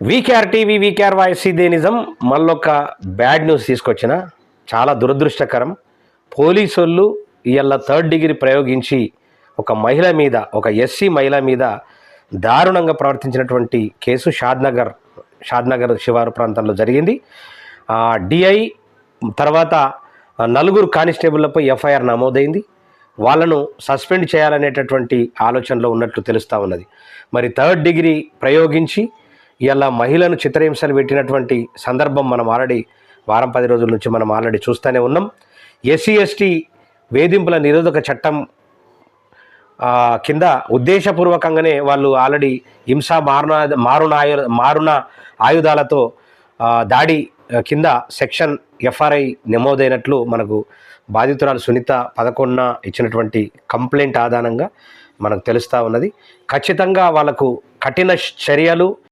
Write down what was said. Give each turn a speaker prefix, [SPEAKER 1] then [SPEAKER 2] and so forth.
[SPEAKER 1] VKR TV VKR voice ఇదే నిజం. మళ్ళొక bad news తీసుకొచ్చిన, చాలా దురదృష్టకరం. పోలీసోళ్ళు ఇవాళ థర్డ్ డిగ్రీ ప్రయోగించి ఒక మహిళ మీద, ఒక ఎస్సీ మహిళ మీద దారుణంగా ప్రవర్తించినటువంటి కేసు షాద్నగర్ శివారు ప్రాంతంలో జరిగింది. డిఐ తర్వాత 4 కానిస్టేబుళ్లపై ఎఫ్ఐఆర్ నమోదైంది. వాళ్ళను సస్పెండ్ చేయాలనేటటువంటి ఆలోచనలో ఉన్నట్లు తెలుస్తూ ఉన్నది. మరి థర్డ్ డిగ్రీ ప్రయోగించి ఇలా మహిళను చిత్రహింసలు పెట్టినటువంటి సందర్భం మనం ఆల్రెడీ వారం 10 రోజుల నుంచి మనం ఆల్రెడీ చూస్తూనే ఉన్నాం. ఎస్సీ ఎస్టీ వేధింపుల నిరోధక చట్టం కింద ఉద్దేశపూర్వకంగానే వాళ్ళు ఆల్రెడీ హింసా మారున ఆయుధాలతో దాడి కింద సెక్షన్ ఎఫ్ఆర్ఐ నమోదైనట్లు మనకు బాధితురాలు సునీత 11న ఇచ్చినటువంటి కంప్లైంట్ ఆధారంగా మనకు తెలుస్తూ ఉన్నది. ఖచ్చితంగా వాళ్ళకు కఠిన చర్యలు